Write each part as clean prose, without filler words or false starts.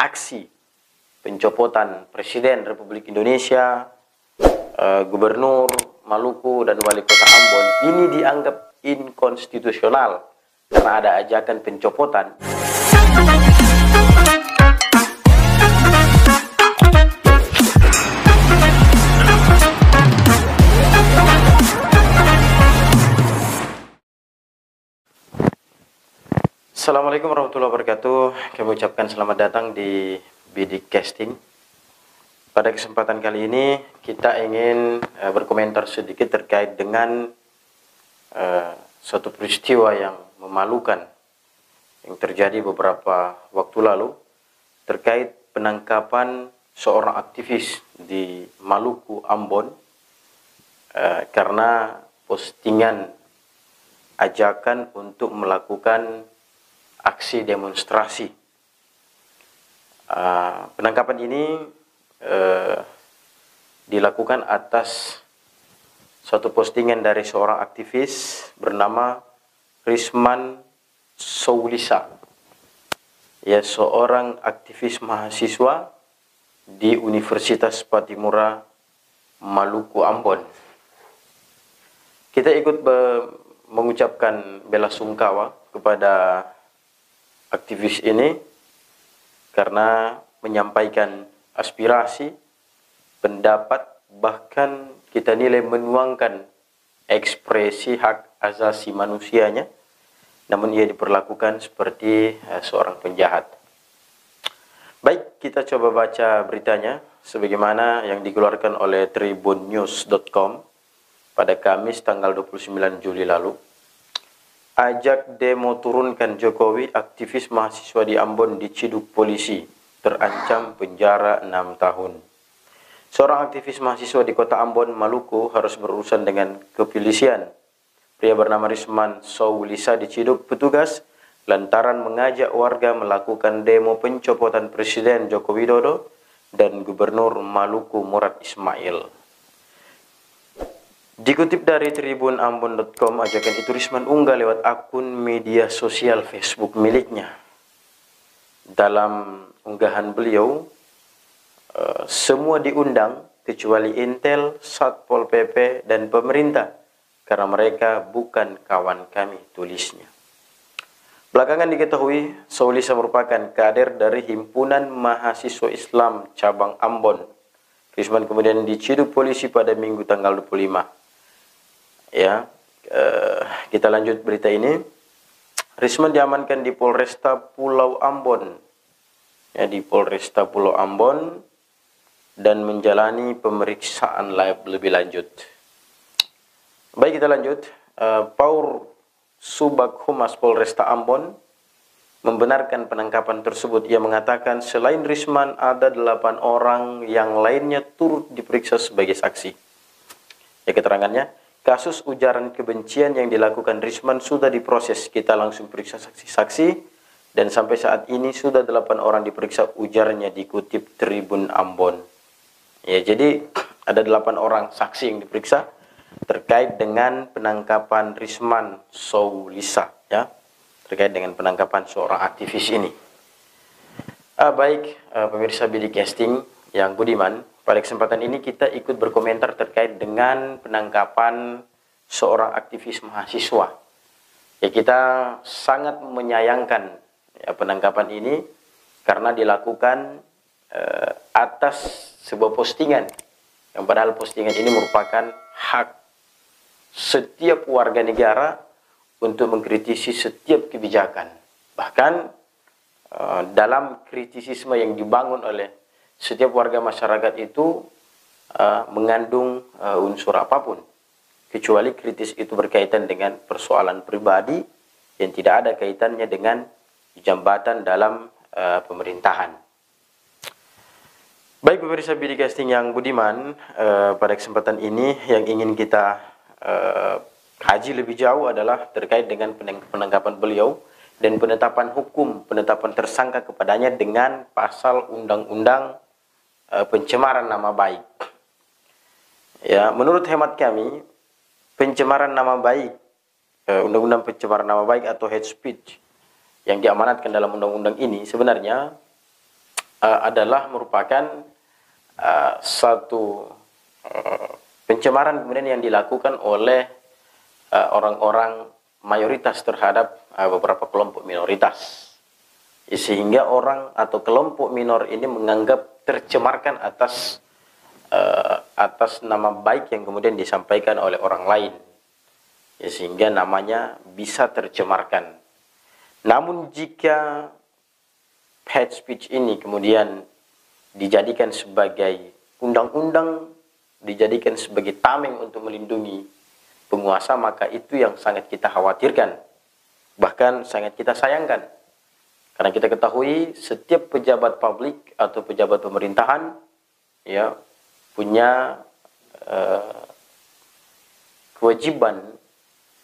aksi pencopotan Presiden Republik Indonesia, Gubernur Maluku dan Wali Kota Ambon ini dianggap inkonstitusional karena ada ajakan pencopotan. Assalamualaikum warahmatullahi wabarakatuh. Kami ucapkan selamat datang di Bidik Casting. Pada kesempatan kali ini kita ingin berkomentar sedikit terkait dengan suatu peristiwa yang memalukan yang terjadi beberapa waktu lalu terkait penangkapan seorang aktivis di Maluku, Ambon, karena postingan ajakan untuk melakukan aksi demonstrasi. Penangkapan ini dilakukan atas suatu postingan dari seorang aktivis bernama Risman Soulisa, ya, seorang aktivis mahasiswa di Universitas Patimura Maluku, Ambon. Kita ikut mengucapkan bela sungkawa kepada aktivis ini karena menyampaikan aspirasi, pendapat, bahkan kita nilai menuangkan ekspresi hak asasi manusianya, namun ia diperlakukan seperti seorang penjahat. Baik, kita coba baca beritanya sebagaimana yang dikeluarkan oleh tribunnews.com pada Kamis tanggal 29 Juli lalu. Ajak demo turunkan Jokowi, aktivis mahasiswa di Ambon diciduk polisi, terancam penjara 6 tahun. Seorang aktivis mahasiswa di kota Ambon, Maluku harus berurusan dengan kepolisian. Pria bernama Risman Soulisa diciduk petugas lantaran mengajak warga melakukan demo pencopotan Presiden Joko Widodo dan Gubernur Maluku Murad Ismail. Dikutip dari tribunambon.com, ajakan itu Risman unggah lewat akun media sosial Facebook miliknya. Dalam unggahan beliau, semua diundang kecuali Intel, Satpol PP, dan pemerintah karena mereka bukan kawan kami, tulisnya. Belakangan diketahui Soulisa merupakan kader dari Himpunan Mahasiswa Islam Cabang Ambon. Risman kemudian diciduk polisi pada Minggu tanggal 25. Ya, kita lanjut berita ini. Risman diamankan di Polresta Pulau Ambon, ya, di Polresta Pulau Ambon, dan menjalani pemeriksaan lebih lanjut. Baik, kita lanjut. Paur Subag Humas Polresta Ambon membenarkan penangkapan tersebut. Ia mengatakan selain Risman ada 8 orang yang lainnya turut diperiksa sebagai saksi. Ya, keterangannya, kasus ujaran kebencian yang dilakukan Risman sudah diproses. Kita langsung periksa saksi-saksi dan sampai saat ini sudah 8 orang diperiksa, ujarnya, dikutip Tribun Ambon. Ya, jadi ada 8 orang saksi yang diperiksa terkait dengan penangkapan Risman Soulisa, ya, terkait dengan penangkapan seorang aktivis ini. Baik, pemirsa Bidik Casting yang budiman, pada kesempatan ini kita ikut berkomentar terkait dengan penangkapan seorang aktivis mahasiswa. Ya, kita sangat menyayangkan, ya, penangkapan ini karena dilakukan atas sebuah postingan yang padahal postingan ini merupakan hak setiap warga negara untuk mengkritisi setiap kebijakan. Bahkan dalam kritisisme yang dibangun oleh setiap warga masyarakat itu mengandung unsur apapun, kecuali kritis itu berkaitan dengan persoalan pribadi yang tidak ada kaitannya dengan jabatan dalam pemerintahan. Baik, pemirsa Bidik Casting yang budiman, pada kesempatan ini yang ingin kita kaji lebih jauh adalah terkait dengan penangkapan beliau dan penetapan hukum, penetapan tersangka kepadanya dengan pasal undang-undang pencemaran nama baik. Ya, menurut hemat kami, pencemaran nama baik, undang-undang pencemaran nama baik atau hate speech yang diamanatkan dalam undang-undang ini sebenarnya adalah merupakan satu pencemaran kemudian yang dilakukan oleh orang-orang mayoritas terhadap beberapa kelompok minoritas, sehingga orang atau kelompok minor ini menganggap tercemarkan atas nama baik yang kemudian disampaikan oleh orang lain, sehingga namanya bisa tercemarkan. Namun jika hate speech ini kemudian dijadikan sebagai undang-undang, dijadikan sebagai tameng untuk melindungi penguasa, maka itu yang sangat kita khawatirkan, bahkan sangat kita sayangkan. Karena kita ketahui setiap pejabat publik atau pejabat pemerintahan ya punya kewajiban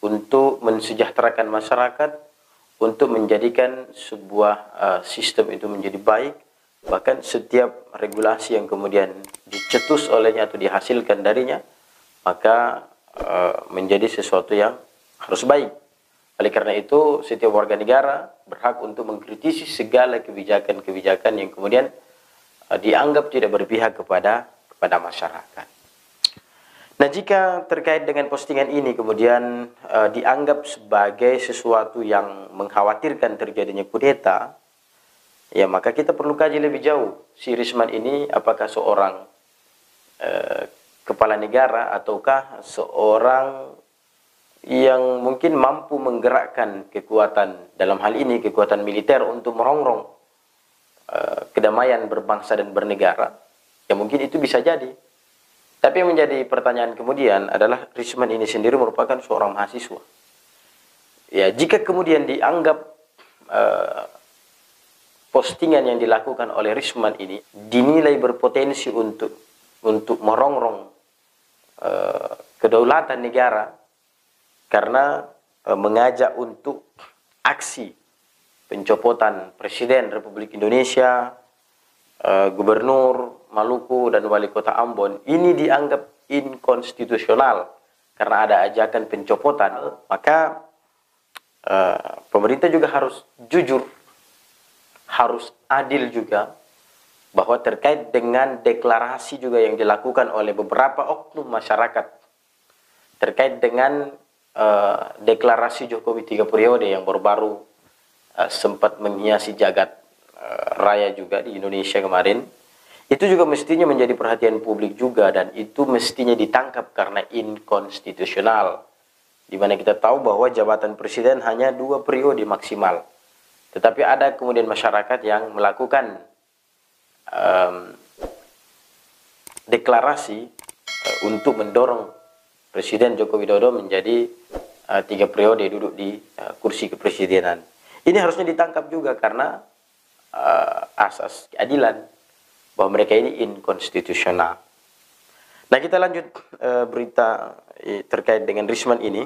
untuk mensejahterakan masyarakat, untuk menjadikan sebuah sistem itu menjadi baik. Bahkan setiap regulasi yang kemudian dicetus olehnya atau dihasilkan darinya, maka menjadi sesuatu yang harus baik. Oleh karena itu, setiap warga negara berhak untuk mengkritisi segala kebijakan-kebijakan yang kemudian dianggap tidak berpihak kepada masyarakat. Nah, jika terkait dengan postingan ini kemudian dianggap sebagai sesuatu yang mengkhawatirkan terjadinya kudeta, ya maka kita perlu kaji lebih jauh. Si Risman ini apakah seorang kepala negara ataukah seorang yang mungkin mampu menggerakkan kekuatan, dalam hal ini kekuatan militer, untuk merongrong kedamaian berbangsa dan bernegara. Ya mungkin itu bisa jadi. Tapi yang menjadi pertanyaan kemudian adalah Risman ini sendiri merupakan seorang mahasiswa. Ya, jika kemudian dianggap postingan yang dilakukan oleh Risman ini dinilai berpotensi untuk merongrong kedaulatan negara, karena mengajak untuk aksi pencopotan Presiden Republik Indonesia, Gubernur Maluku dan Wali Kota Ambon, ini dianggap inkonstitusional karena ada ajakan pencopotan, maka pemerintah juga harus jujur, harus adil juga, bahwa terkait dengan deklarasi juga yang dilakukan oleh beberapa oknum masyarakat terkait dengan deklarasi Jokowi 3 periode yang baru-baru sempat menghiasi jagat raya juga di Indonesia kemarin, itu juga mestinya menjadi perhatian publik juga, dan itu mestinya ditangkap karena inkonstitusional, di mana kita tahu bahwa jabatan presiden hanya 2 periode maksimal. Tetapi ada kemudian masyarakat yang melakukan deklarasi untuk mendorong Presiden Joko Widodo menjadi 3 periode duduk di kursi kepresidenan. Ini harusnya ditangkap juga karena asas keadilan, bahwa mereka ini inkonstitusional. Nah, kita lanjut berita terkait dengan Risman ini.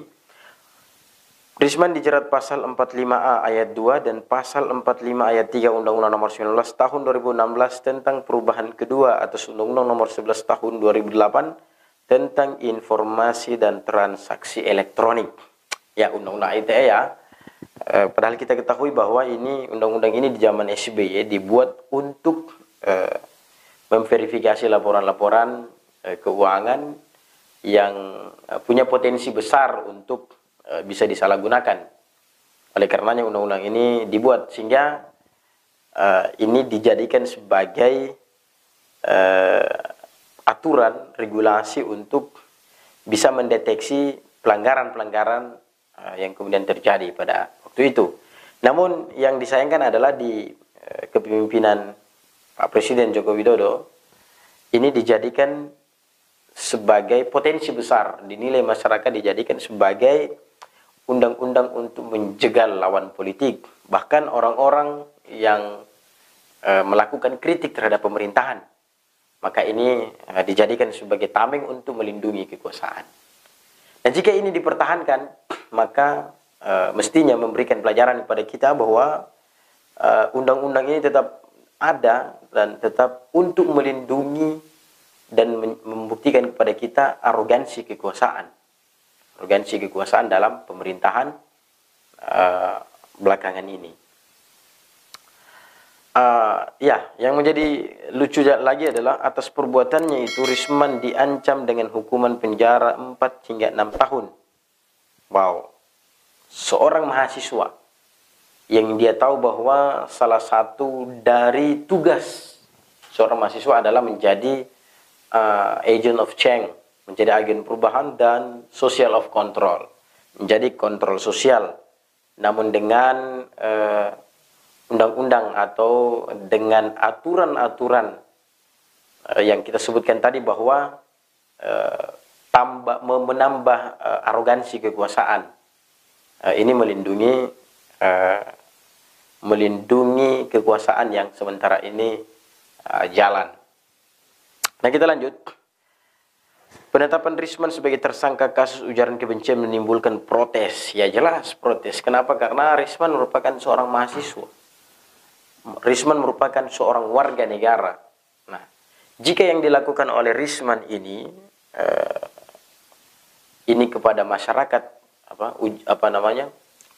Risman dijerat pasal 45A ayat 2 dan pasal 45 ayat 3 Undang-Undang Nomor 19 Tahun 2016 tentang perubahan kedua atas Undang-Undang Nomor 11 Tahun 2008 tentang informasi dan transaksi elektronik. Ya, Undang-Undang ITE ya. Padahal kita ketahui bahwa ini undang-undang ini di zaman SBY dibuat untuk memverifikasi laporan-laporan keuangan yang punya potensi besar untuk bisa disalahgunakan. Oleh karenanya undang-undang ini dibuat sehingga ini dijadikan sebagai aturan regulasi untuk bisa mendeteksi pelanggaran-pelanggaran yang kemudian terjadi pada waktu itu. Namun yang disayangkan adalah di kepemimpinan Pak Presiden Joko Widodo ini dijadikan sebagai potensi besar, dinilai masyarakat dijadikan sebagai undang-undang untuk menjegal lawan politik, bahkan orang-orang yang melakukan kritik terhadap pemerintahan. Maka ini dijadikan sebagai tameng untuk melindungi kekuasaan. Dan jika ini dipertahankan, maka mestinya memberikan pelajaran kepada kita bahwa undang-undang ini tetap ada dan tetap untuk melindungi dan membuktikan kepada kita arogansi kekuasaan. Arogansi kekuasaan dalam pemerintahan belakangan ini. Ya, yang menjadi lucu lagi adalah atas perbuatannya itu Risman diancam dengan hukuman penjara 4 hingga 6 tahun. Wow. Seorang mahasiswa yang dia tahu bahwa salah satu dari tugas seorang mahasiswa adalah menjadi agent of change, menjadi agen perubahan dan social of control, menjadi kontrol sosial. Namun dengan undang-undang atau dengan aturan-aturan yang kita sebutkan tadi bahwa menambah arogansi kekuasaan, ini melindungi kekuasaan yang sementara ini jalan. Nah, kita lanjut. Penetapan Risman sebagai tersangka kasus ujaran kebencian menimbulkan protes. Ya jelas protes. Kenapa? Karena Risman merupakan seorang mahasiswa. Risman merupakan seorang warga negara. Nah, jika yang dilakukan oleh Risman ini kepada masyarakat,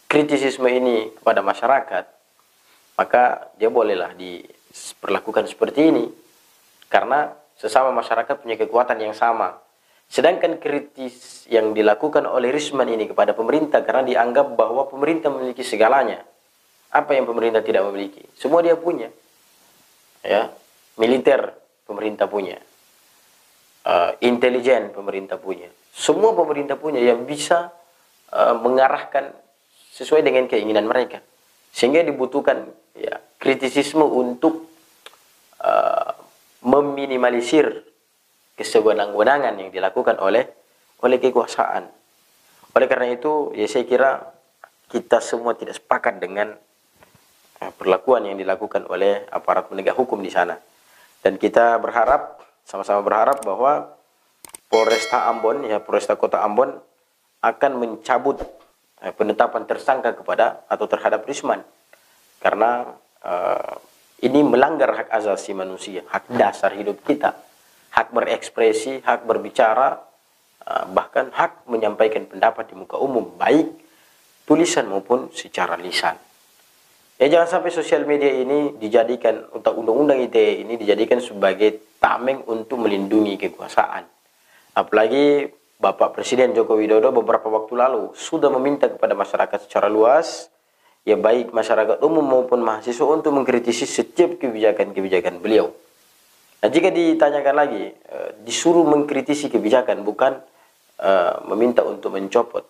kritisisme ini kepada masyarakat, maka dia bolehlah diperlakukan seperti ini, karena sesama masyarakat punya kekuatan yang sama. Sedangkan kritis yang dilakukan oleh Risman ini kepada pemerintah karena dianggap bahwa pemerintah memiliki segalanya. Apa yang pemerintah tidak memiliki? Semua dia punya. Ya, militer pemerintah punya. Intelijen pemerintah punya. Semua pemerintah punya yang bisa mengarahkan sesuai dengan keinginan mereka. Sehingga dibutuhkan ya kritisisme untuk meminimalisir kesewenang-wenangan yang dilakukan oleh kekuasaan. Oleh karena itu, ya saya kira kita semua tidak sepakat dengan perlakuan yang dilakukan oleh aparat penegak hukum di sana. Dan kita berharap, sama-sama berharap bahwa Polresta Ambon, ya Polresta Kota Ambon akan mencabut penetapan tersangka kepada atau terhadap Risman, karena ini melanggar hak asasi manusia, hak dasar hidup kita, hak berekspresi, hak berbicara, bahkan hak menyampaikan pendapat di muka umum, baik tulisan maupun secara lisan. Ya jangan sampai sosial media ini dijadikan, untuk undang-undang ITE ini dijadikan sebagai tameng untuk melindungi kekuasaan. Apalagi Bapak Presiden Joko Widodo beberapa waktu lalu sudah meminta kepada masyarakat secara luas, ya baik masyarakat umum maupun mahasiswa, untuk mengkritisi setiap kebijakan-kebijakan beliau. Nah, jika ditanyakan lagi, disuruh mengkritisi kebijakan, bukan meminta untuk mencopot.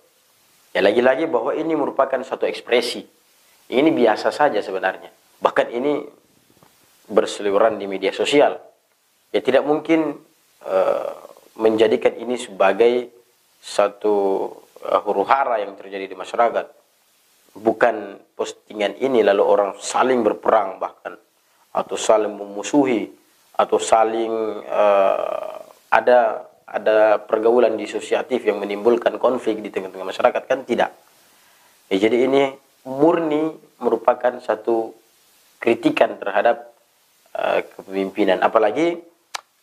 Ya lagi-lagi bahwa ini merupakan satu ekspresi. Ini biasa saja sebenarnya. Bahkan ini berseliweran di media sosial. Ya tidak mungkin menjadikan ini sebagai satu huru-hara yang terjadi di masyarakat. Bukan postingan ini lalu orang saling berperang bahkan, atau saling memusuhi, atau saling ada pergaulan disosiatif yang menimbulkan konflik di tengah-tengah masyarakat, kan tidak. Ya, jadi ini murni merupakan satu kritikan terhadap kepemimpinan. Apalagi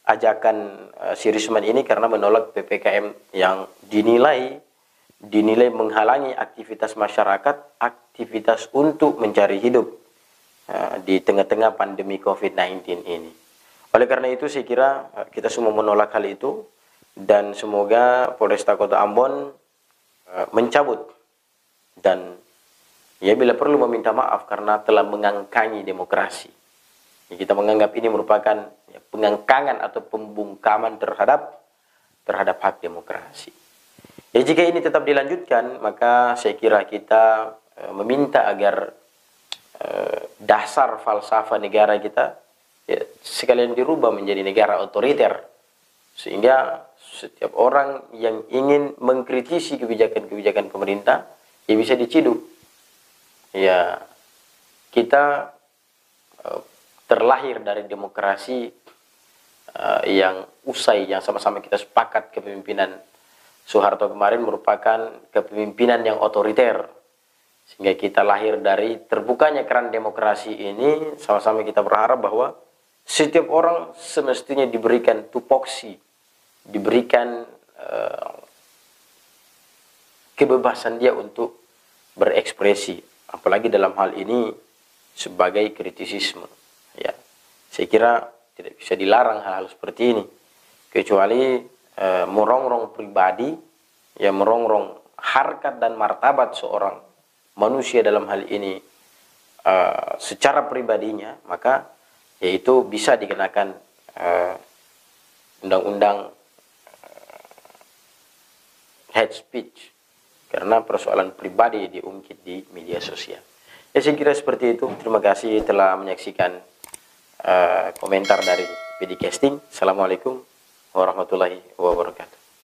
ajakan si Risman ini karena menolak PPKM yang dinilai menghalangi aktivitas masyarakat, aktivitas untuk mencari hidup di tengah-tengah pandemi COVID-19 ini. Oleh karena itu saya kira kita semua menolak hal itu, dan semoga Polresta Kota Ambon mencabut dan ya bila perlu meminta maaf karena telah mengangkangi demokrasi. Ya, kita menganggap ini merupakan ya, pengangkangan atau pembungkaman terhadap hak demokrasi. Ya, jika ini tetap dilanjutkan, maka saya kira kita meminta agar dasar falsafah negara kita ya, sekalian dirubah menjadi negara otoriter, sehingga setiap orang yang ingin mengkritisi kebijakan-kebijakan pemerintah ya bisa diciduk. Ya, kita terlahir dari demokrasi yang usai, yang sama-sama kita sepakat kepemimpinan Soeharto kemarin merupakan kepemimpinan yang otoriter, sehingga kita lahir dari terbukanya keran demokrasi ini. Sama-sama kita berharap bahwa setiap orang semestinya diberikan tupoksi, diberikan kebebasan dia untuk berekspresi, apalagi dalam hal ini sebagai kritisisme. Saya kira tidak bisa dilarang hal-hal seperti ini, kecuali merongrong pribadi, ya merongrong harkat dan martabat seorang manusia dalam hal ini secara pribadinya, maka yaitu bisa dikenakan undang-undang hate speech, karena persoalan pribadi diungkit di media sosial. Ya, saya kira seperti itu. Terima kasih telah menyaksikan komentar dari PD Casting. Assalamualaikum warahmatullahi wabarakatuh.